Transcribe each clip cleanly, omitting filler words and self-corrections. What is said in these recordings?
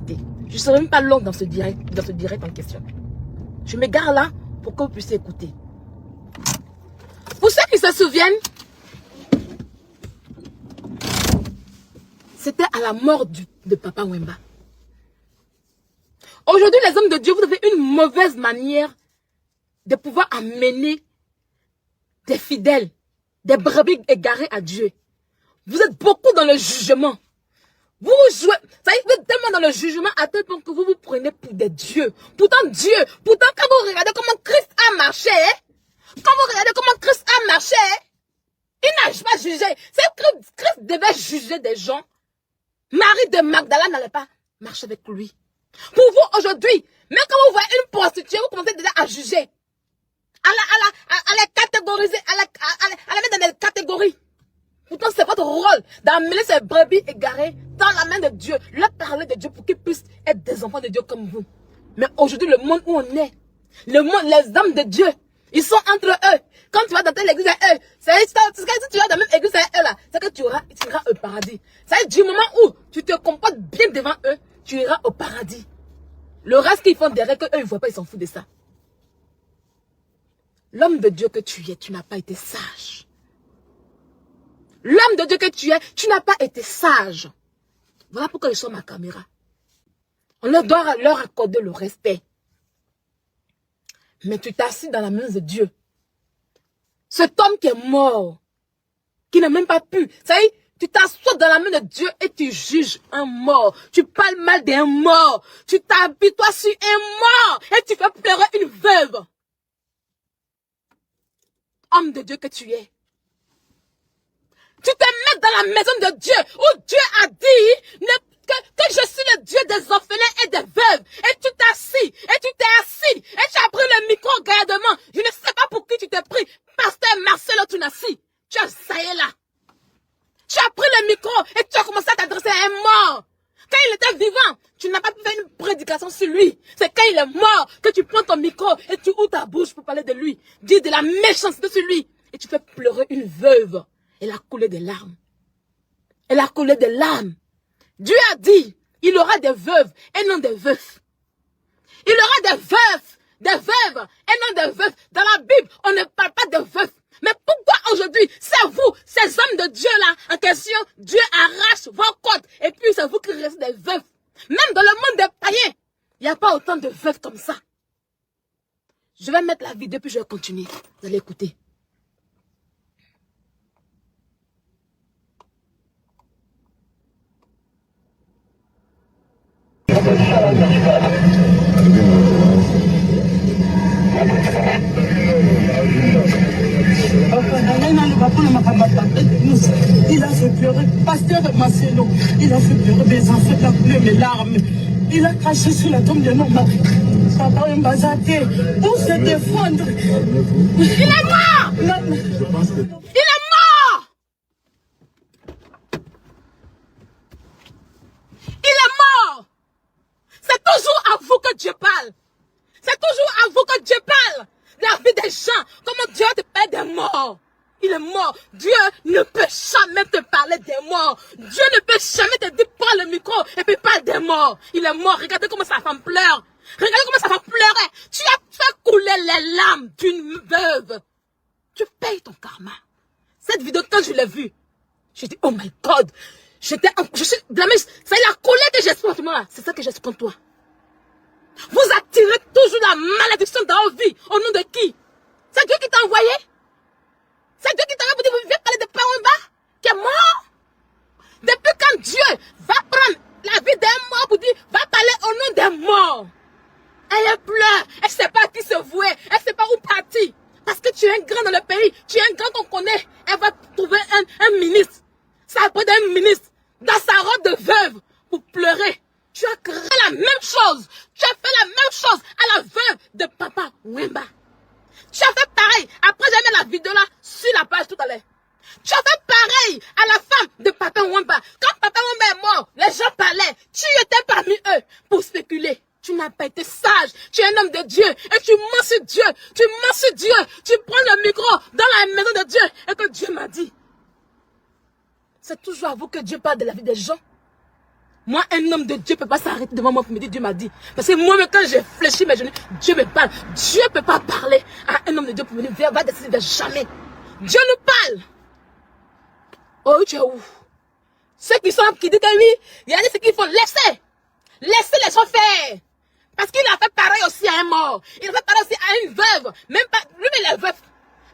écouter. Je ne serai même pas long dans ce direct en question. Je m'égare là pour que vous puissiez écouter. Pour ceux qui se souviennent, c'était à la mort de Papa Wemba. Aujourd'hui, les hommes de Dieu, vous avez une mauvaise manière de pouvoir amener des fidèles, des brebis égarés à Dieu. Vous êtes beaucoup dans le jugement. Vous jouez, ça y est, vous êtes tellement dans le jugement à tel point que vous vous prenez pour des dieux. Pourtant, quand vous regardez comment Christ a marché, quand vous regardez comment Christ a marché, il n'a pas jugé. C'est que Christ devait juger des gens. Marie de Magdala n'allait pas marcher avec lui. Pour vous, aujourd'hui, même quand vous voyez une prostituée, vous commencez déjà à juger. À la catégoriser, à la mettre dans des catégories. Pourtant, c'est votre rôle d'amener ces brebis égarées dans la main de Dieu, leur parler de Dieu pour qu'ils puissent être des enfants de Dieu comme vous. Mais aujourd'hui, le monde où on est, les hommes de Dieu, ils sont entre eux. Quand tu vas dans telle église, eux, si tu vas dans la même église, eux là, c'est que tu iras au paradis. C'est du moment où tu te comportes bien devant eux, tu iras au paradis. Le reste qu'ils font derrière, que eux, ils ne voient pas, ils s'en foutent de ça. L'homme de Dieu que tu es, tu n'as pas été sage. L'homme de Dieu que tu es, tu n'as pas été sage. Voilà pourquoi je suis ma caméra. On doit leur accorder le respect. Mais tu t'assis dans la main de Dieu. Cet homme qui est mort, qui n'a même pas pu, ça y est, tu t'assois dans la main de Dieu et tu juges un mort. Tu parles mal d'un mort. Tu t'habilles toi sur un mort et tu fais pleurer une veuve. Homme de Dieu que tu es. Tu te mets dans la maison de Dieu où Dieu a dit que je suis le Dieu des orphelins et des veuves. Et tu t'es assis, et tu as pris le micro gardement. Je ne sais pas pour qui tu t'es pris. Pasteur Marcelo Tunassi, tu as saillé là. Tu as pris le micro et tu as commencé à t'adresser à un mort. Quand il était vivant, tu n'as pas pu faire une prédication sur lui. C'est quand il est mort que tu prends ton micro et tu ouvres ta bouche pour parler de lui. Dis de la méchanceté sur lui. Et tu fais pleurer une veuve. Elle a coulé des larmes. Elle a coulé des larmes. Dieu a dit, il aura des veuves et non des veufs. Il aura des veufs, des veuves et non des veufs. Dans la Bible, on ne parle pas de veufs. Mais pourquoi aujourd'hui, c'est vous, ces hommes de Dieu là, en question, Dieu arrache vos côtes et puis c'est vous qui restez des veufs. Même dans le monde des païens, il n'y a pas autant de veufs comme ça. Je vais mettre la vidéo puis je vais continuer. Vous allez écouter. Il a fait pleurer, pasteur Marcelo, il a fait pleurer mes enfants, il a pleuré mes larmes. Il a craché sur la tombe de nos maris. Papa Mbazate, pour se défendre. Il est mort! Il est mort! Il est mort! C'est toujours à vous que Dieu parle. C'est toujours à vous que Dieu parle. La vie des gens, comment Dieu te parle des morts. Il est mort. Dieu ne peut jamais te parler des morts. Dieu ne peut jamais te dire prends le micro et puis parle des morts. Il est mort. Regardez comment sa femme pleure. Regardez comment sa femme pleurait. Tu as fait couler les larmes d'une veuve. Tu payes ton karma. Cette vidéo, quand je l'ai vue, j'ai dit, oh my God. C'est la colère que j'ai sur toi. C'est ça que j'ai contre toi. Vous attirez toujours la malédiction dans vos vies. Au nom de qui? C'est Dieu qui t'a envoyé? C'est Dieu qui t'a envoyé pour dire, vous venez parler de Papa Wemba qui est mort? Depuis quand Dieu va prendre la vie d'un mort pour dire, va parler au nom des morts? Elle pleure, elle ne sait pas à qui se vouer, elle ne sait pas où partir. Parce que tu es un grand dans le pays, tu es un grand qu'on connaît. Elle va trouver un ministre. Ça après d'un ministre dans sa robe de veuve pour pleurer. Tu as créé la même chose. Tu as fait la même chose à la veuve de Papa Wemba. Tu as fait pareil. Après, j'ai mis la vidéo là sur la page tout à l'heure. Tu as fait pareil à la femme de Papa Wemba. Quand Papa Wemba est mort, les gens parlaient. Tu étais parmi eux pour spéculer. Tu n'as pas été sage. Tu es un homme de Dieu. Et tu mens sur Dieu. Tu mens sur Dieu. Tu prends le micro dans la maison de Dieu. Et que Dieu m'a dit. C'est toujours à vous que Dieu parle de la vie des gens. Moi, un homme de Dieu ne peut pas s'arrêter devant moi pour me dire Dieu m'a dit. Parce que moi-même, quand j'ai fléchi mes genoux, Dieu me parle. Dieu ne peut pas parler à un homme de Dieu pour me dire va décider de jamais. Dieu nous parle. Oh, tu es où? Ceux qui disent que oui, il y a ce qu'il faut laisser. Laissez les gens faire. Parce qu'il a fait pareil aussi à un mort. Il a fait pareil aussi à une veuve. Même pas, lui, il est veuf.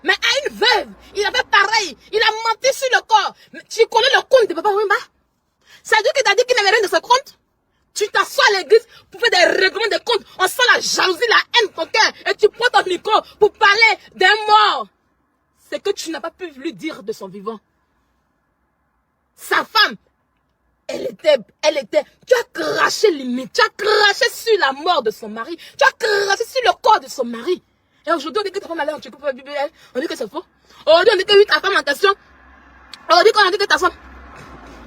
Mais à une veuve, il a fait pareil. Il a menti sur le corps. Tu connais le compte de Papa Wemba? C'est Dieu qui t'a dit qu'il n'avait rien de ce compte. Tu t'assois à l'église pour faire des règlements de compte. On sent la jalousie, la haine, ton cœur. Et tu prends ton micro pour parler d'un mort. C'est que tu n'as pas pu lui dire de son vivant. Sa femme, elle était, tu as craché limite. Tu as craché sur la mort de son mari. Tu as craché sur le corps de son mari. Et aujourd'hui, on dit que ta femme allait en Turquie pour faire BBL. On dit que c'est faux. Aujourd'hui, on dit que oui, ta femme en question. Aujourd'hui, on dit que ta femme.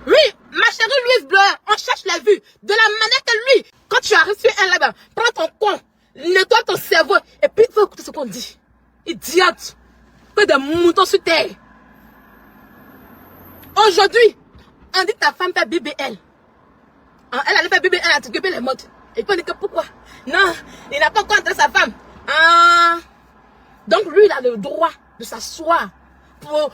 Oui, ma chérie Louise Bleu, on cherche les vues. De la manière que lui, quand tu arrives sur un là-bas, prends ton con, nettoie ton cerveau, et puis il faut écouter ce qu'on dit. Idiote. Que des moutons sur terre. Aujourd'hui, on dit que ta femme fait BBL. Elle allait faire BBL à t'occuper les modes. Et puis on dit que pourquoi? Non, il n'a pas encore entré sa femme. Donc lui, il a le droit de s'asseoir. Pour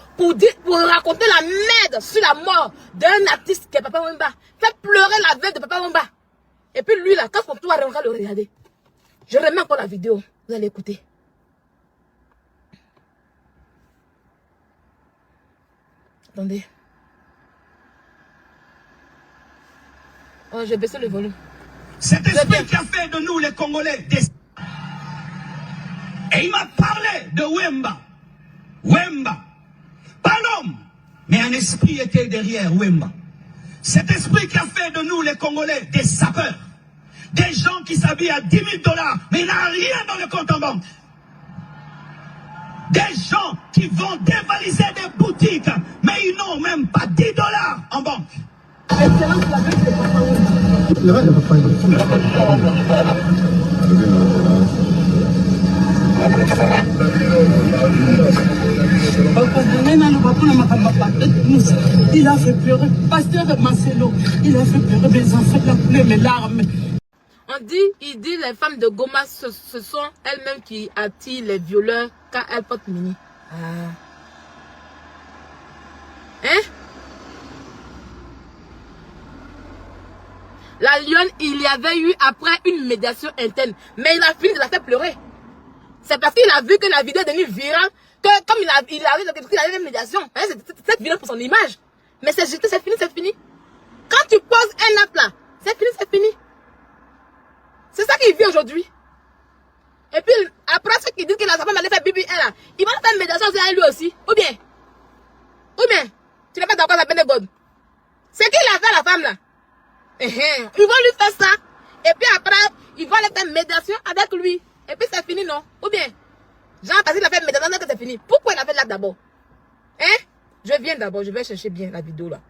raconter la merde sur la mort d'un artiste qui est Papa Wemba. Fait pleurer la veuve de Papa Wemba. Et puis lui là, quand son tour on va le regarder. Je remets encore la vidéo. Vous allez écouter. Attendez. Oh, j'ai baissé le volume. Cet esprit qui a fait de nous les Congolais des... Et il m'a parlé de Wemba. Wemba. Pas l'homme, mais un esprit était derrière Wemba. Cet esprit qui a fait de nous les Congolais des sapeurs. Des gens qui s'habillent à 10 000 $, mais il n'a rien dans le compte en banque. Des gens qui vont dévaliser des boutiques, mais ils n'ont même pas 10 $ en banque. Il a fait pleurer. Pasteur Marcelo, il a fait pleurer mes enfants, il a pleuré mes larmes. Il dit les femmes de Goma, ce sont elles-mêmes qui attirent les violeurs quand elles portent mini. Hein? La lionne, il y avait eu après une médiation interne. Mais il a fini de la faire pleurer. C'est parce qu'il a vu que la vidéo est devenue virale. Que comme il avait une médiation. Hein, c'est virale pour son image. Mais c'est fini, c'est fini. Quand tu poses un app là, c'est fini, c'est fini. C'est ça qu'il vit aujourd'hui. Et puis, après ceux qui disent que la femme allait faire BBL là, il va faire une médiation à lui aussi. Ou bien, tu n'es pas d'accord avec la God. C'est qui l'a fait la femme là? Ils vont lui faire ça. Et puis après, ils vont aller faire une médiation avec lui. Et puis c'est fini, non? Ou bien, genre, parce qu'il a fait une médiation, que c'est fini. Pourquoi il a fait là d'abord? Hein? Je viens d'abord, je vais chercher bien la vidéo là.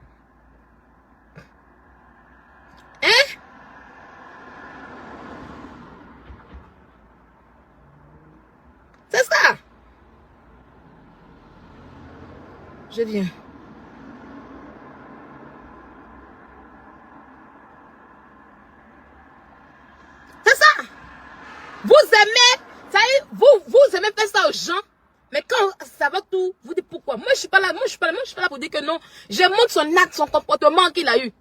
Hein? C'est ça. Je viens. C'est ça. Vous aimez, ça y est, vous aimez faire ça aux gens. Mais quand ça va tout, vous dites pourquoi? Moi, je suis pas là, moi, je suis pas là pour dire que non. Je montre son acte, son comportement qu'il a eu.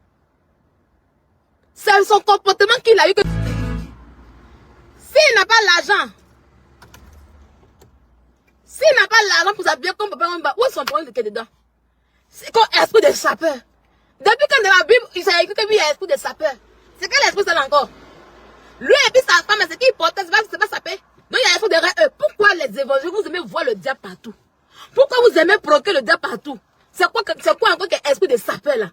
C'est son comportement qu'il a eu que... S'il n'a pas l'argent, pour s'habiller comme Papa Wemba, où est son problème de dedans? C'est comme esprit de sapeur. Depuis quand dans la Bible, il s'est écrit que lui, il y a esprit de sapeur. C'est quel esprit ça là encore? Lui et puis sa femme, c'est qui portait, c'est pas sapeur. Donc il y a esprit derrière eux. Pourquoi les évangiles, vous aimez voir le diable partout? Pourquoi vous aimez provoquer le diable partout? C'est quoi encore qu'un esprit de sapeur là?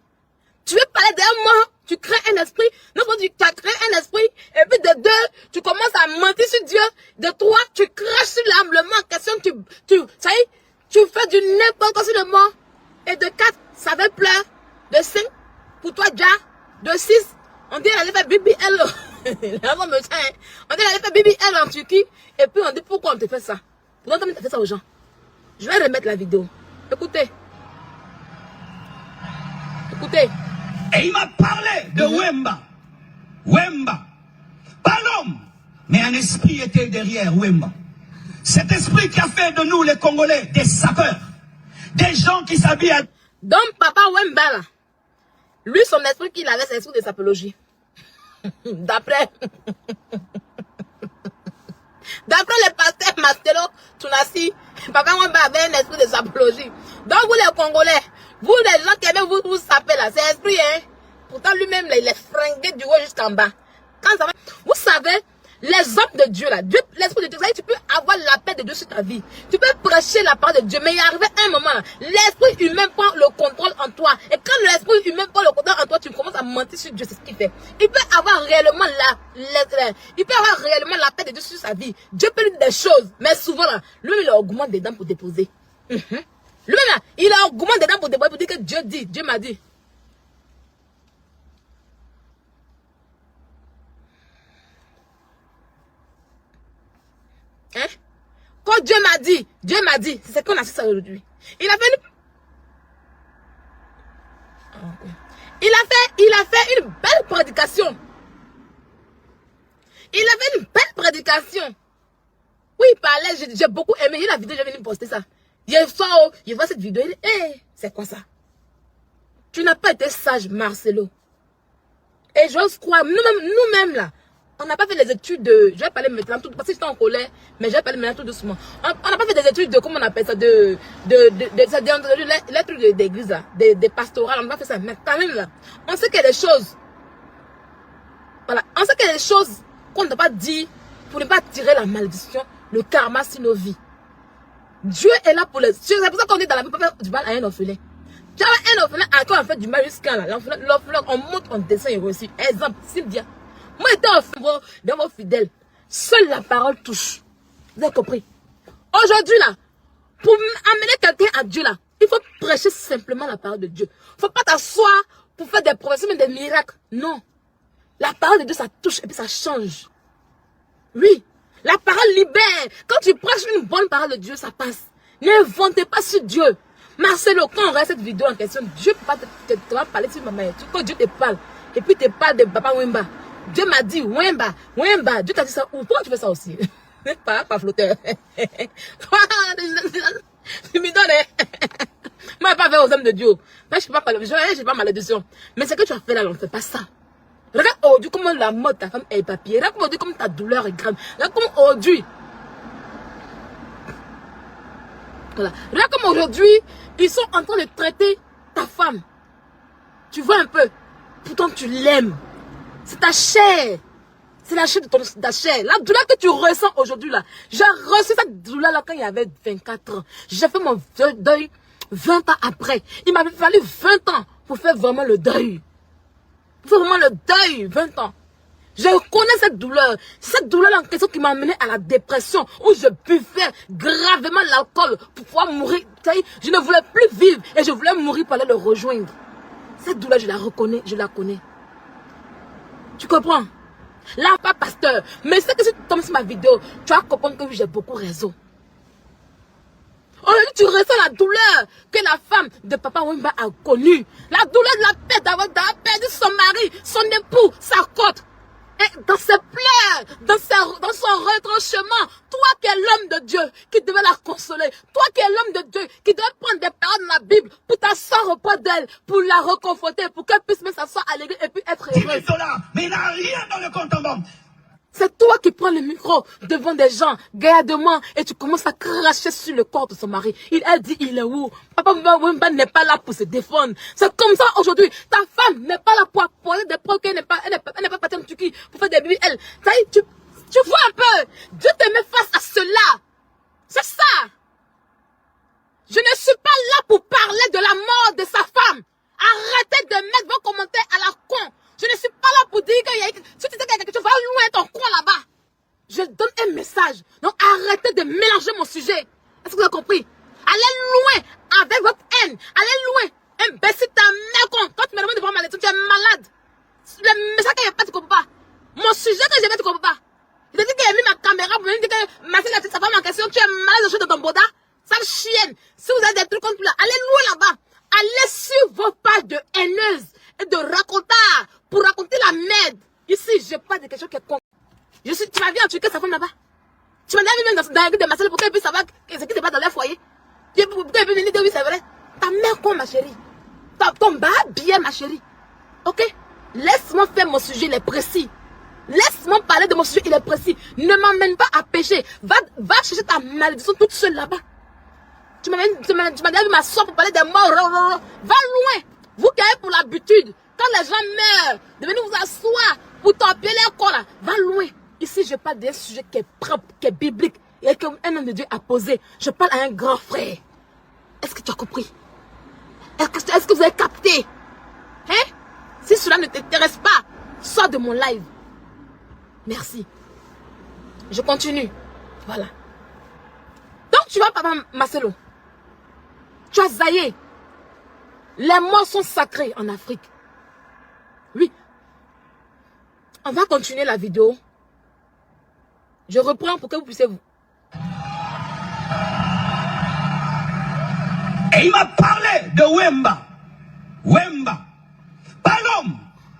Tu veux parler d'un mort, tu crées un esprit. Non, tu as créé un esprit. Et puis de deux, tu commences à mentir sur Dieu. De trois, tu craches sur l'âme, le mort en question. Ça y est, tu fais du n'importe quoi sur le mort. Et de 4, ça fait pleurer. De 5, pour toi, déjà. De 6, on dit qu'elle allait faire BBL. On dit qu'elle allait faire BBL en Turquie. Et puis on dit pourquoi on te fait ça. Pourquoi tu fait ça aux gens? Je vais remettre la vidéo. Écoutez. Écoutez. Et il m'a parlé de Wemba. Wemba. Pas l'homme, mais un esprit était derrière Wemba. Cet esprit qui a fait de nous les Congolais des sapeurs. Des gens qui s'habillent à... Donc, papa Wemba, là, lui, son esprit qu'il avait, c'est l'esprit de sapologie. D'après le pasteur Mastelo Tunasi, papa Wemba avait un esprit de sapologie. Donc, vous les Congolais, vous les gens qui aiment vous saper là, c'est esprit, hein. Pourtant, lui-même, il est fringué du haut jusqu'en bas. Quand ça va, vous savez, les hommes de Dieu là, l'esprit de Dieu, tu peux avoir la paix de Dieu sur ta vie. Tu peux prêcher la parole de Dieu, mais il y arrive un moment là, l'esprit humain prend le contrôle en toi. Et quand l'esprit humain prend le contrôle en toi, tu commences à mentir sur Dieu, c'est ce qu'il fait. Il peut avoir réellement la paix de Dieu sur sa vie. Dieu peut lui dire des choses, mais souvent là, lui il augmente des dents pour déposer. Lui-même là, il augmente des dents pour déposer, pour dire que Dieu dit, Dieu m'a dit. Hein? Quand Dieu m'a dit, c'est ce qu'on a fait aujourd'hui. Il a fait une belle prédication. Oui, il parlait, j'ai beaucoup aimé. Il y a la vidéo, je vais venir poster ça. Hier soir, il voit cette vidéo, il dit, hey, c'est quoi ça? Tu n'as pas été sage, Marcelo. Et j'ose croire, nous-mêmes là, on n'a pas fait les études de... Je vais parler maintenant, tout, parce que j'étais en colère, mais je vais parler maintenant tout doucement. On n'a pas fait des études de... Comment on appelle ça? Les trucs d'église, là, des pastorales, on n'a pas fait ça. Mais quand même, là, on sait qu'il y a des choses... Voilà, on sait qu'il y a des choses qu'on ne doit pas dire pour ne pas tirer la malédiction, le karma sur nos vies. Dieu est là pour les... C'est pour ça qu'on dit dans la Bible, du mal à un orphelin. Tu as un orphelin à qui on fait du mal jusqu'à là. L'orphelin, on monte, on descend et reçu. Exemple, Sylvia. Moi, étant orphelin de vos fidèles, seule la parole touche. Vous avez compris? Aujourd'hui, là, pour amener quelqu'un à Dieu, là, il faut prêcher simplement la parole de Dieu. Il ne faut pas t'asseoir pour faire des professions, mais des miracles. Non. La parole de Dieu, ça touche et puis ça change. Oui. La parole libère. Quand tu prêches une bonne parole de Dieu, ça passe. N'inventez pas sur Dieu. Marcelo, quand on regarde cette vidéo en question, Dieu ne peut pas te parler sur ma mère. Quand Dieu te parle, et puis te parle de Papa Wemba. Dieu m'a dit, Wemba, Dieu t'a dit ça où? Pourquoi tu fais ça aussi? Pas flotteur. Tu me donnes, moi, je ne pas faire aux hommes de Dieu. Moi, je ne sais pas malédiction. Mais ce que tu as fait là, on ne fait pas ça. Regarde aujourd'hui comment la mort de ta femme est papier. Regarde aujourd'hui comment ta douleur est grande. Regarde comment aujourd'hui. Voilà. Regarde comment aujourd'hui, ils sont en train de traiter ta femme. Tu vois un peu. Pourtant, tu l'aimes. C'est ta chair. C'est la chair de ta chair. La douleur que tu ressens aujourd'hui là. J'ai reçu cette douleur là quand il y avait 24 ans. J'ai fait mon deuil 20 ans après. Il m'avait fallu 20 ans pour faire vraiment le deuil. Pour faire vraiment le deuil, 20 ans. Je connais cette douleur. Cette douleur en question qui m'a amené à la dépression. Où je buvais gravement l'alcool pour pouvoir mourir. Je ne voulais plus vivre. Et je voulais mourir pour aller le rejoindre. Cette douleur, je la reconnais. Je la connais. Tu comprends? Là, pas pasteur. Mais c'est que si tu tombes sur ma vidéo, tu vas comprendre que j'ai beaucoup raison. Aujourd'hui, tu ressens la douleur que la femme de Papa Wemba a connue. La douleur de la perte d'avoir perdu son mari, son époux, sa côte. Et dans ses pleurs, dans son retranchement, toi qui es l'homme de Dieu, qui devais la consoler, toi qui es l'homme de Dieu, qui devais prendre des paroles dans la Bible pour t'asseoir auprès d'elle, pour la reconforter, pour qu'elle puisse même s'asseoir à l'église et puis être heureuse. $10 000, mais il n'a rien dans le compte en banque. C'est toi qui prends le micro devant des gens, gaillardement, et tu commences à cracher sur le corps de son mari. Elle dit, il est où? Papa Wemba n'est pas là pour se défendre. C'est comme ça aujourd'hui. Ta femme n'est pas là pour apposer des preuves qu'elle n'est pas partie en Turquie pour faire des bébés. Elle, tu vois un peu. Dieu te met face à cela. C'est ça. Je ne suis pas là pour parler de la mort de sa femme. Arrêtez de mettre vos commentaires à la con. Je ne suis pas là pour dire que si tu dis quelque chose, va loin ton coin là-bas. Je donne un message. Donc arrêtez de mélanger mon sujet. Est-ce que vous avez compris? Allez loin avec votre haine. Allez loin. Imbécile, ta mère con. Quand tu me demandes de voir ma lecture, tu es malade. Le message qu'il n'y a pas, tu ne comprends pas. Mon sujet que j'ai fait, tu ne comprends pas. Je te dis qu'il a mis ma caméra pour me dire que Marcel a dit sa femme en question. Tu es malade de ton boda. Sale chienne. Si vous avez des trucs comme ça, allez loin là-bas. Allez sur vos pages de haineuses. Et tête de raconteur pour raconter la merde. Ici, je parle de quelque chose qui est con. Tu m'as vu en Turquie, sa femme là-bas. Tu m'as vu même dans la rue de Marseille pour qu'elle puisse savoir ce qui se passe dans leur foyer. Pour qu'elle puisse venir dire oui, c'est vrai. Ta mère con, ma chérie. Ton bas bien, ma chérie. Ok? Laisse-moi faire mon sujet, il est précis. Laisse-moi parler de mon sujet, il est précis. Ne m'emmène pas à pécher. Va chercher ta malédiction toute seule là-bas. Tu m'as déjà vu m'asseoir pour parler des morts. Va loin. Vous qui avez pour l'habitude, quand les gens meurent, de venir vous asseoir pour t'empiler leur corps là. Va loin. Ici, je parle d'un sujet qui est propre, qui est biblique et qu'un homme de Dieu a posé. Je parle à un grand frère. Est-ce que tu as compris? Est-ce que vous avez capté? Hein? Si cela ne t'intéresse pas, sors de mon live. Merci. Je continue. Voilà. Donc tu vois, papa Marcelo, tu as zaillé. Les morts sont sacrés en Afrique. Oui. On va continuer la vidéo. Je reprends pour que vous puissiez vous. Et il m'a parlé de Wemba. Wemba. Pas l'homme,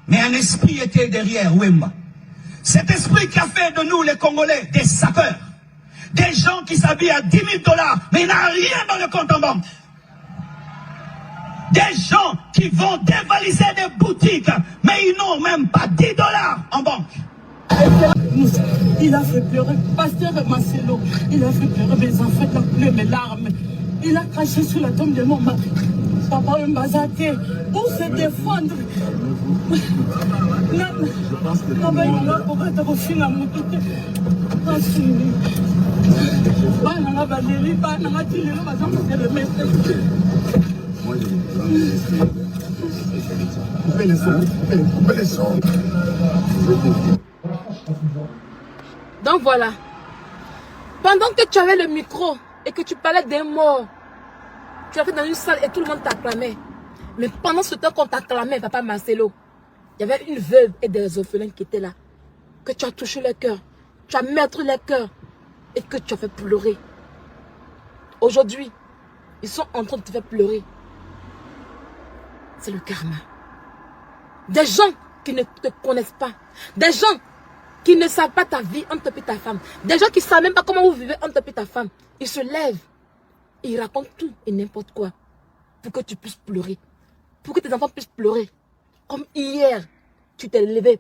mais un esprit était derrière Wemba. Cet esprit qui a fait de nous les Congolais des sapeurs. Des gens qui s'habillent à 10 000 $, mais il n'a rien dans le compte en banque. Des gens qui vont dévaliser des boutiques, mais ils n'ont même pas 10 $ en banque. Il a fait pleurer, pasteur Marcelo, il a fait pleurer mes enfants, il a pleuré mes larmes. Il a craché sur la tombe de mon mari. Papa Mbazate, pour se défendre. Donc voilà. Pendant que tu avais le micro et que tu parlais des morts, tu as fait dans une salle et tout le monde t'acclamait. Mais pendant ce temps qu'on t'acclamait, papa Marcelo, il y avait une veuve et des orphelins qui étaient là. Que tu as touché leur cœur. Tu as meurtri leur cœur. Et que tu as fait pleurer. Aujourd'hui, ils sont en train de te faire pleurer. C'est le karma. Des gens qui ne te connaissent pas. Des gens qui ne savent pas ta vie entre toi et ta femme. Des gens qui ne savent même pas comment vous vivez entre toi et ta femme. Ils se lèvent. Et ils racontent tout et n'importe quoi. Pour que tu puisses pleurer. Pour que tes enfants puissent pleurer. Comme hier, tu t'es levé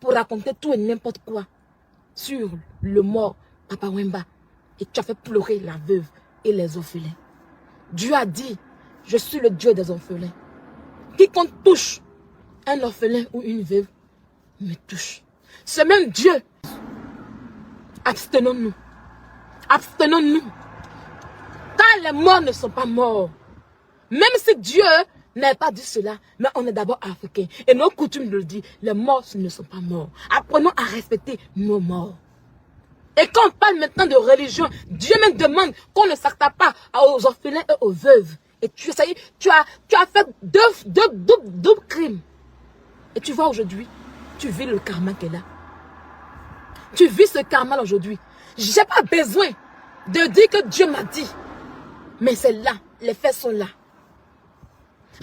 pour raconter tout et n'importe quoi. Sur le mort, Papa Wemba. Et tu as fait pleurer la veuve et les orphelins. Dieu a dit, je suis le Dieu des orphelins. Quiconque touche un orphelin ou une veuve, me touche. Ce même Dieu. Abstenons-nous. Abstenons-nous. Car les morts ne sont pas morts. Même si Dieu n'a pas dit cela, mais on est d'abord africains. Et nos coutumes le disent, les morts ne sont pas morts. Apprenons à respecter nos morts. Et quand on parle maintenant de religion, Dieu me demande qu'on ne s'attaque pas aux orphelins et aux veuves. Et tu as fait deux crimes. Et tu vois aujourd'hui, tu vis le karma qu'elle a. Tu vis ce karma aujourd'hui. Je n'ai pas besoin de dire que Dieu m'a dit. Mais c'est là, les faits sont là.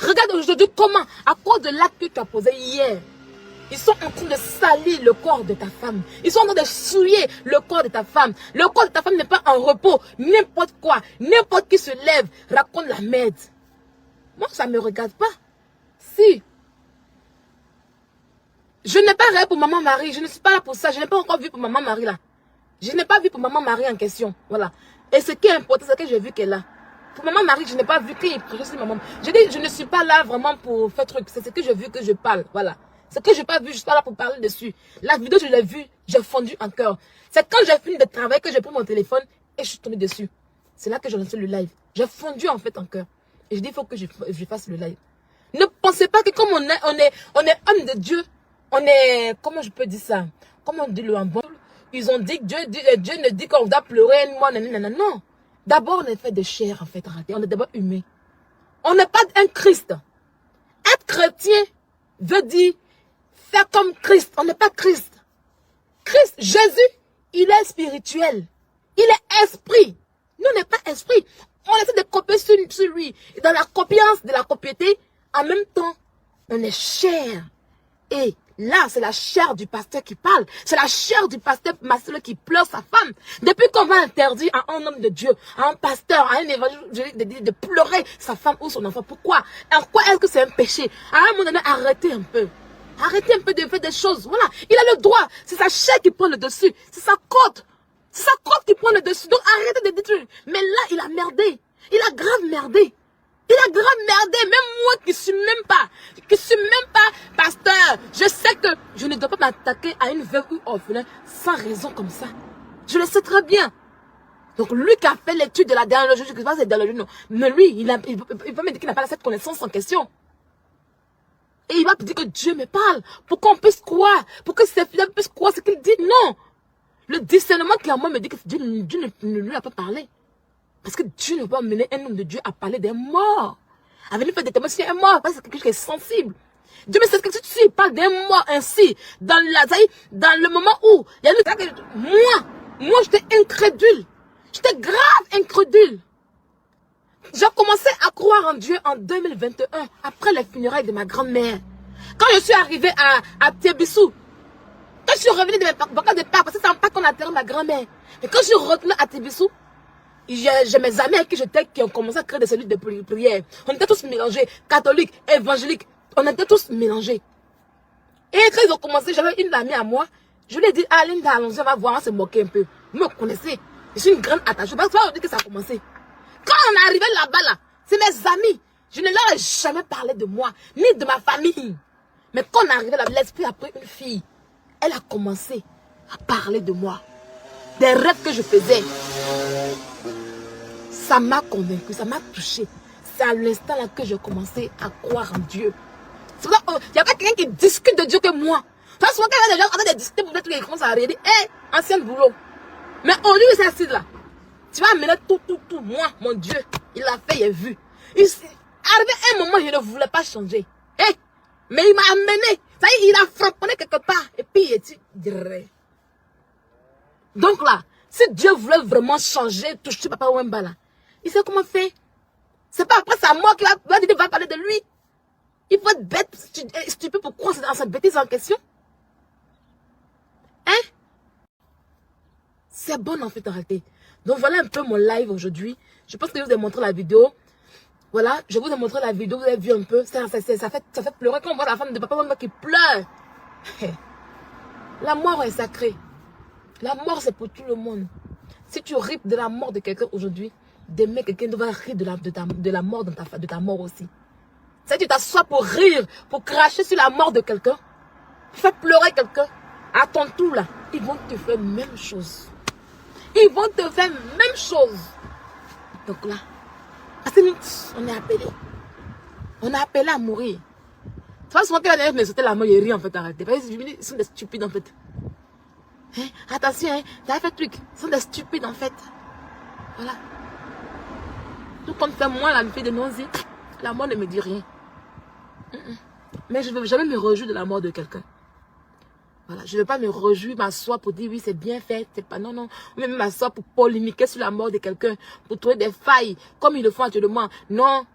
Regarde aujourd'hui comment, à cause de l'acte que tu as posé hier, ils sont en train de salir le corps de ta femme. Ils sont en train de souiller le corps de ta femme. Le corps de ta femme n'est pas en repos. N'importe quoi, n'importe qui se lève, raconte la merde. Moi, ça ne me regarde pas. Si. Je n'ai pas rêvé pour Maman Marie. Je ne suis pas là pour ça. Je n'ai pas encore vu pour Maman Marie là. Je n'ai pas vu pour Maman Marie en question. Voilà. Et ce qui est important, c'est que j'ai vu qu'elle est là. Pour Maman Marie, je n'ai pas vu qu'il prêchait maman. Je dis, je ne suis pas là vraiment pour faire truc. C'est ce que j'ai vu que je parle. Voilà. Ce que je n'ai pas vu, je suis pas là pour parler dessus. La vidéo, je l'ai vue, j'ai fondu en cœur. C'est quand j'ai fini de travailler que j'ai pris mon téléphone et je suis tombée dessus. C'est là que j'ai lancé le live. J'ai fondu en fait en cœur. Et je dis, il faut que je fasse le live. Ne pensez pas que comme on est homme de Dieu, on est, comment je peux dire ça? Comment on dit le bon? Ils ont dit que Dieu ne dit qu'on doit pleurer, moi, non. D'abord, on est fait de chair, en fait, on est d'abord humain. On n'est pas un Christ. Être chrétien veut dire faire comme Christ. On n'est pas Christ. Christ, Jésus, il est spirituel. Il est esprit. Nous, on n'est pas esprit. On essaie de copier sur lui. Et dans la copiance de la copiété, en même temps, On est chair. Et là, c'est la chair du pasteur qui parle. C'est la chair du pasteur Marcelo qui pleure sa femme. Depuis qu'on va interdire à un homme de Dieu, à un pasteur, à un évangéliste de pleurer sa femme ou son enfant. Pourquoi? En quoi est-ce que c'est un péché? À un moment donné, arrêtez un peu. Arrêtez un peu de faire des choses. Voilà. Il a le droit. C'est sa chair qui prend le dessus. C'est sa côte. C'est sa côte qui prend le dessus. Donc arrêtez de détruire. Mais là, il a merdé. Il a grave merdé. Il a grave merdé. Même moi qui suis même pas pasteur. Je sais que je ne dois pas m'attaquer à une veuve ou orphelin sans raison comme ça. Je le sais très bien. Donc lui qui a fait l'étude de la dernière jour, je ne sais pas si c'est dernière jour, non. Mais lui, il peut me dire qu'il n'a pas cette connaissance en question. Et il va dire que Dieu me parle. Pour qu'on puisse croire. Pour que ses fidèles puissent croire ce qu'il dit. Non. Le discernement clairement me dit que Dieu ne lui a pas parlé. Parce que Dieu ne peut pas mener un homme de Dieu à parler des morts. À venir faire des témoignages sur un mort. Parce que c'est quelque chose qui est sensible. Dieu me sait que si tu parles d'un mort ainsi, dans le moment où il y a une moi j'étais incrédule. J'étais grave incrédule. J'ai commencé à croire en Dieu en 2021, après les funérailles de ma grand-mère. Quand je suis arrivée à Tébissou, quand je suis revenue de mes vacances de Pâques, parce que c'est en Pâques qu'on a enterré ma grand-mère. Mais quand je suis revenue à Tébissou, j'ai mes amis avec qui j'étais qui ont commencé à créer des cellules de prière. On était tous mélangés, catholiques, évangéliques, on était tous mélangés. Et quand ils ont commencé, j'avais une amie à moi, je lui ai dit, ah Linda, allons-y, on va voir, on va se moquer un peu. Vous me connaissez, je suis une grande attachée, parce que ça veut dire que ça a commencé. Quand on est arrivé là-bas, là, c'est mes amis. Je ne leur ai jamais parlé de moi, ni de ma famille. Mais quand on est arrivé là, l'esprit a pris une fille. Elle a commencé à parler de moi. Des rêves que je faisais. Ça m'a convaincu, ça m'a touché. C'est à l'instant là que j'ai commencé à croire en Dieu. Il n'y a pas quelqu'un qui discute de Dieu que moi. Parce que quand il y a des gens qui ont discuté pour être qui commencent à regarder, ancien boulot. Mais au lieu de cette assise là, tu vas amener tout. Moi, mon Dieu, il a fait, il a vu. Arrivé un moment, je ne voulais pas changer. Mais il m'a amené. Ça y est, il a frappé quelque part. Et puis, il dirait. Donc là, si Dieu voulait vraiment changer, toucher Papa Wemba là, il sait comment faire. C'est pas après sa mort qu'il va parler de lui. Il faut être bête, stupide pour croire dans cette bêtise en question. C'est bon en fait en réalité. Donc voilà un peu mon live aujourd'hui. Je pense que je vous ai montré la vidéo. Voilà, je vous ai montré la vidéo, vous avez vu un peu. Ça fait pleurer quand on voit la femme de Papa Wemba qui pleure. La mort est sacrée. La mort c'est pour tout le monde. Si tu ris de la mort de quelqu'un aujourd'hui, demain quelqu'un devra rire de la mort de ta mort aussi. Si tu t'assois pour rire, pour cracher sur la mort de quelqu'un, pour faire pleurer quelqu'un, à ton tour là, ils vont te faire même chose. Ils vont te faire même chose. Donc là, parce que nous, on est appelé. On est appelé à mourir. Tu vois, souvent quand les gens me sautaient la mort, ils rient en fait, arrêtez. Parce qu'ils sont des stupides en fait. Attention, t'as fait truc. Ils sont des stupides en fait. Voilà. Tout comme fait moi, la fille de Nonzi, la mort ne me dit rien. Mais je ne vais jamais me réjouir de la mort de quelqu'un. Voilà, je ne vais pas me réjouir, m'asseoir pour dire oui, c'est bien fait, c'est pas non. Ou même m'asseoir pour polémiquer sur la mort de quelqu'un, pour trouver des failles, comme ils le font actuellement. Non.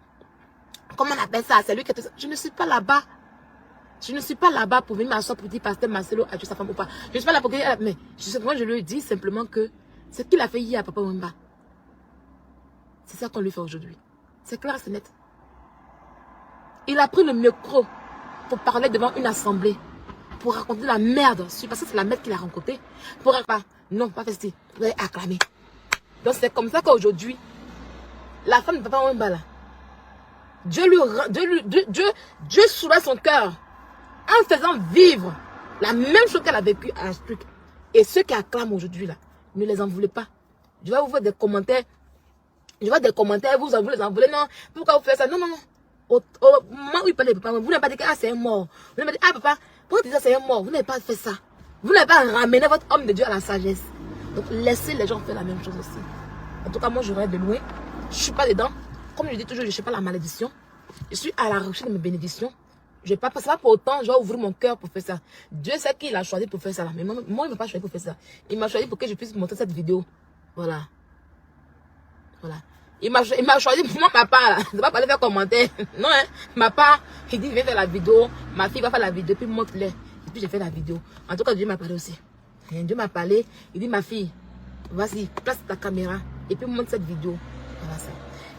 Comment on appelle ça? C'est lui qui a tout ça. Je ne suis pas là-bas. Je ne suis pas là-bas pour venir m'asseoir pour dire pasteur Marcelo a tué sa femme ou pas. Je ne suis pas là pour dire, mais moi je lui dis simplement que ce qu'il a fait hier à Papa Wemba, c'est ça qu'on lui fait aujourd'hui. C'est clair, c'est net. Il a pris le micro pour parler devant une assemblée. Pour raconter la merde. Parce que c'est la merde qu'il a rencontrée. Pour pas. Non, pas festi. Vous allez acclamer. Donc c'est comme ça qu'aujourd'hui, la femme de Papa Wemba là, Dieu soulève son cœur en faisant vivre la même chose qu'elle a vécu à un truc. Et ceux qui acclament aujourd'hui là, ne les en voulez pas. Je vais vous faire des commentaires. Je vois des commentaires, vous en voulez, non. Pourquoi vous faites ça? Non. Au moment où il parlait de papa, vous n'avez pas dit que c'est un mort. Vous n'avez pas dit, papa, pourquoi tu dis que c'est un mort? Vous n'avez pas fait ça. Vous n'avez pas ramené votre homme de Dieu à la sagesse. Donc laissez les gens faire la même chose aussi. En tout cas, moi je regarde de loin. Je ne suis pas dedans. Comme je dis toujours, je ne suis pas la malédiction. Je suis à la recherche de mes bénédictions. Je vais pas passer là pour autant, je vais ouvrir mon cœur pour faire ça. Dieu sait qu'il a choisi pour faire ça là. Mais moi, il ne m'a pas choisi pour faire ça. Il m'a choisi pour que je puisse montrer cette vidéo. Voilà. Il m'a choisi pour moi, ma part, là. Je ne vais pas aller faire commentaire. Non, hein. Ma part, il dit, viens faire la vidéo. Ma fille va faire la vidéo, puis montre-les. Et puis j'ai fait la vidéo. En tout cas, Dieu m'a parlé aussi. Et Dieu m'a parlé. Il dit, ma fille, vas-y, place ta caméra. Et puis montre cette vidéo. Voilà ça.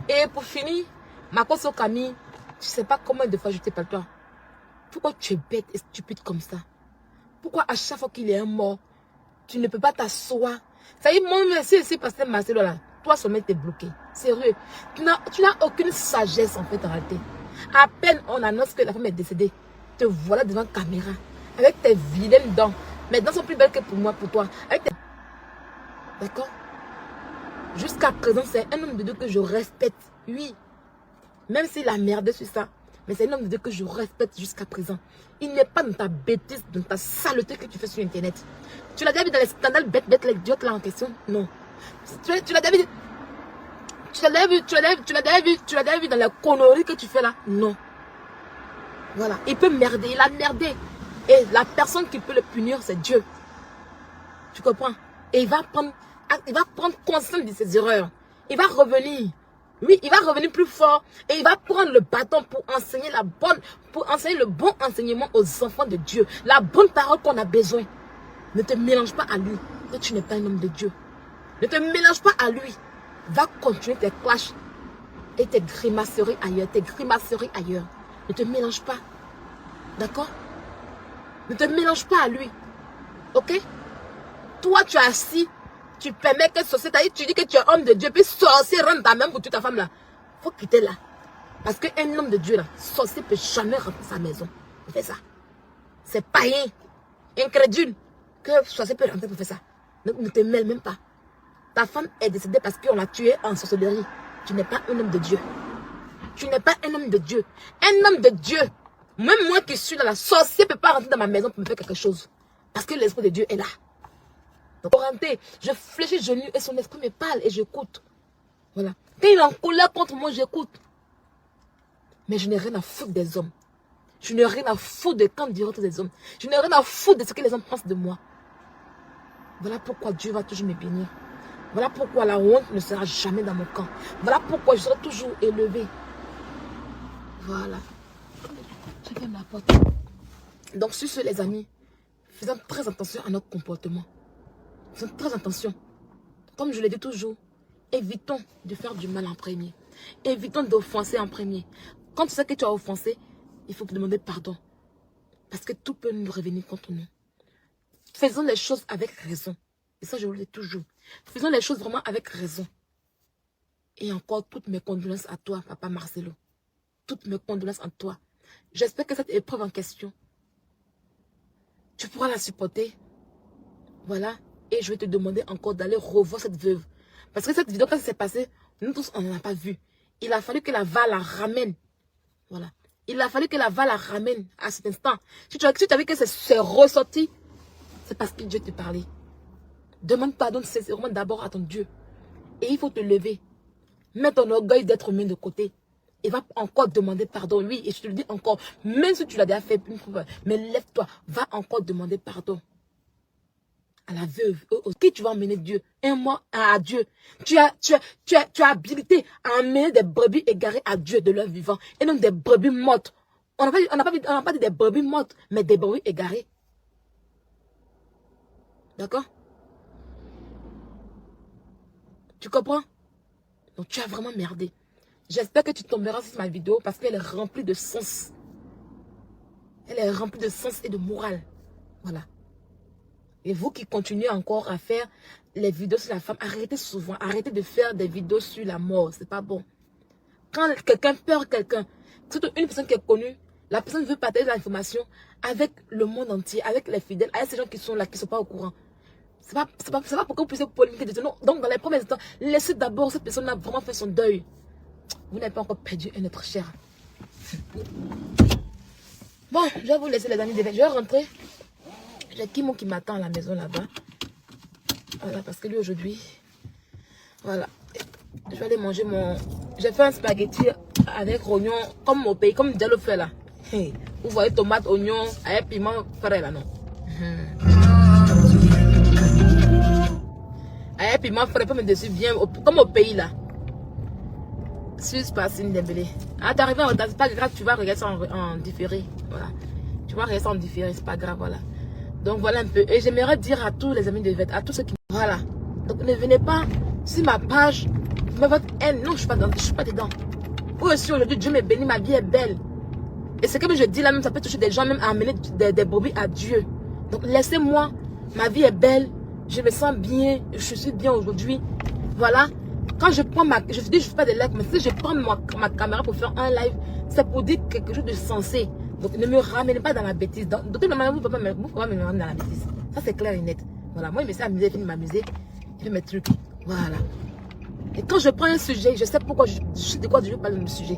Et pour finir, ma cause au Camille, tu sais pas combien de fois je t'ai parlé toi. Pourquoi tu es bête et stupide comme ça? Pourquoi à chaque fois qu'il est un mort, tu ne peux pas t'asseoir? Ça y est, mon merci ici, pasteur Marcelo là. Toi, seulement, t'es bloqué. Sérieux. Tu n'as aucune sagesse, en fait, en réalité. À peine on annonce que la femme est décédée, te voilà devant la caméra, avec tes vilaines dents. Mes dents sont plus belles que pour moi, pour toi. D'accord? Jusqu'à présent, c'est un homme de Dieu que je respecte. Oui. Même s'il a merdé sur ça. Mais c'est un homme de Dieu que je respecte jusqu'à présent. Il n'est pas dans ta bêtise, dans ta saleté que tu fais sur Internet. Tu l'as déjà vu dans les scandales bêtes, les idiotes là en question? Non. Tu l'as déjà vu? Tu l'as déjà vu dans les conneries que tu fais là? Non. Voilà. Il peut merder, il a merdé. Et la personne qui peut le punir, c'est Dieu. Tu comprends? Et il va prendre conscience de ses erreurs. Il va revenir. Oui, il va revenir plus fort. Et il va prendre le bâton pour enseigner le bon enseignement aux enfants de Dieu. La bonne parole qu'on a besoin. Ne te mélange pas à lui. Que tu n'es pas un homme de Dieu. Ne te mélange pas à lui. Va continuer tes clashs et tes grimaceries ailleurs. Ne te mélange pas. D'accord? Ne te mélange pas à lui. Ok? Toi, tu es assis. Tu permets que sorcier, tu dis que tu es homme de Dieu, puis sorcier rentre ta main pour tuer ta femme là. Faut quitter là. Parce qu'un homme de Dieu là, sorcier ne peut jamais rentrer sa maison. Il fait ça. C'est païen, incrédule, que sorcier peut rentrer pour faire ça. Ne te mêle même pas. Ta femme est décédée parce qu'on l'a tuée en sorcellerie. Tu n'es pas un homme de Dieu. Tu n'es pas un homme de Dieu. Un homme de Dieu. Même moi qui suis là, la sorcier ne peut pas rentrer dans ma maison pour me faire quelque chose. Parce que l'Esprit de Dieu est là. Donc, pour rentrer, je fléchis les genoux et son esprit me parle et j'écoute. Voilà. Quand il est en colère contre moi, j'écoute. Mais je n'ai rien à foutre des hommes. Je n'ai rien à foutre de quand diront des hommes. Je n'ai rien à foutre de ce que les hommes pensent de moi. Voilà pourquoi Dieu va toujours me bénir. Voilà pourquoi la honte ne sera jamais dans mon camp. Voilà pourquoi je serai toujours élevé. Voilà. Je ferme la porte. Donc sur ce les amis, faisons très attention à notre comportement. Faisons très attention. Comme je le dis toujours, évitons de faire du mal en premier. Évitons d'offenser en premier. Quand tu sais que tu as offensé, il faut demander pardon. Parce que tout peut nous revenir contre nous. Faisons les choses avec raison. Et ça, je vous le dis toujours. Faisons les choses vraiment avec raison. Et encore, toutes mes condoléances à toi, Papa Marcelo. Toutes mes condoléances à toi. J'espère que cette épreuve en question, tu pourras la supporter. Voilà. Et je vais te demander encore d'aller revoir cette veuve. Parce que cette vidéo, quand ça s'est passé, nous tous, on n'en a pas vu. Il a fallu que la VA la ramène. Voilà. Il a fallu que la VA la ramène à cet instant. Si tu as vu que c'est ressorti, c'est parce que Dieu te parlait. Demande pardon sincèrement d'abord à ton Dieu. Et il faut te lever. Mets ton orgueil d'être humain de côté. Et va encore demander pardon. Oui, et je te le dis encore, même si tu l'as déjà fait une fois, mais lève-toi, va encore demander pardon. À la veuve, qui tu vas emmener Dieu? Un mois à Dieu. Tu as habilité à emmener des brebis égarées à Dieu de leur vivant. Et non des brebis mortes. On n'a pas dit des brebis mortes, mais des brebis égarées. D'accord? Tu comprends? Donc tu as vraiment merdé. J'espère que tu tomberas sur ma vidéo parce qu'elle est remplie de sens. Elle est remplie de sens et de morale. Voilà. Et vous qui continuez encore à faire les vidéos sur la femme, arrêtez souvent. Arrêtez de faire des vidéos sur la mort. C'est pas bon. Quand quelqu'un perd quelqu'un, surtout une personne qui est connue, la personne veut partager l'information avec le monde entier, avec les fidèles, avec ces gens qui sont là, qui ne sont pas au courant. C'est pas pour que vous puissiez polémiquer. Non. Donc dans les premiers instants, laissez d'abord cette personne-là vraiment faire son deuil. Vous n'avez pas encore perdu un être cher. Bon, je vais vous laisser les amis. Je vais rentrer. J'ai Kimo qui m'attend à la maison là-bas. Voilà, parce que lui aujourd'hui, voilà. Je vais aller manger mon... J'ai fait un spaghetti avec oignon, comme au pays, comme Diallo fait là. Vous voyez tomate, oignon, avec piment frais là, non? Avec piment frais, peut me dessus bien, comme au pays là. Suisse Passine Dembélé. Ah, t'es arrivé en retard, c'est pas grave, tu vas regarder ça en différé. Voilà. Tu vas regarder ça en différé, c'est pas grave, voilà. Donc voilà un peu. Et j'aimerais dire à tous les amis de Yvette, à tous ceux qui... Voilà. Donc ne venez pas sur ma page, mais votre haine. Non, je suis pas dedans. Où aussi aujourd'hui, Dieu me bénit, ma vie est belle. Et c'est comme je dis là même, ça peut toucher des gens, même à amener des brebis à Dieu. Donc laissez-moi, ma vie est belle, je me sens bien, je suis bien aujourd'hui. Voilà. Quand je prends je dis je fais pas de live, mais si je prends ma caméra pour faire un live, c'est pour dire quelque chose de sensé. Donc ne me ramenez pas dans la bêtise. Donc de toute manière, vous pouvez me ramener dans la bêtise. Ça c'est clair et net. Voilà. Moi, je me suis amusée, je vais m'amuser, je fais mes trucs. Voilà. Et quand je prends un sujet, je sais pourquoi de quoi je parle de mon sujet.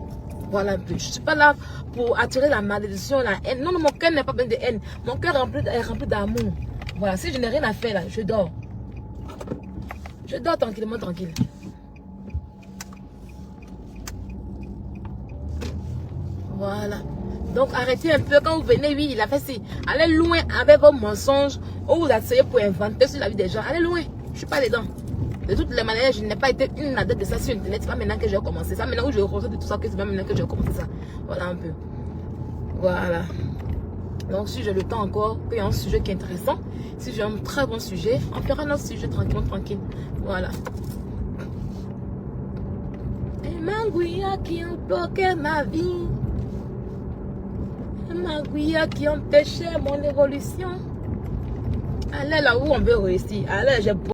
Voilà un peu. Je ne suis pas là pour attirer la malédiction, la haine. Non, non, mon cœur n'est pas plein de haine. Mon cœur est rempli d'amour. Voilà. Si je n'ai rien à faire là, je dors. Je dors tranquillement, tranquille. Voilà. Donc arrêtez un peu quand vous venez, oui, il a fait ci. Allez loin avec vos mensonges ou vous asseyez pour inventer sur la vie des gens. Allez loin. Je ne suis pas dedans. De toutes les manières, je n'ai pas été une adepte de ça sur Internet. C'est pas maintenant que j'ai commencé ça. Maintenant où je ressens de tout ça, que c'est pas maintenant que j'ai commencé ça. Voilà un peu. Voilà. Donc si j'ai le temps encore, qu'il y a un sujet qui est intéressant, si j'ai un très bon sujet, on fera notre sujet tranquille, tranquille. Voilà. Et Mangouya qui ont bloqué ma vie. Et Mangouya qui ont empêché mon évolution. Allez là où on veut réussir. Allez, j'ai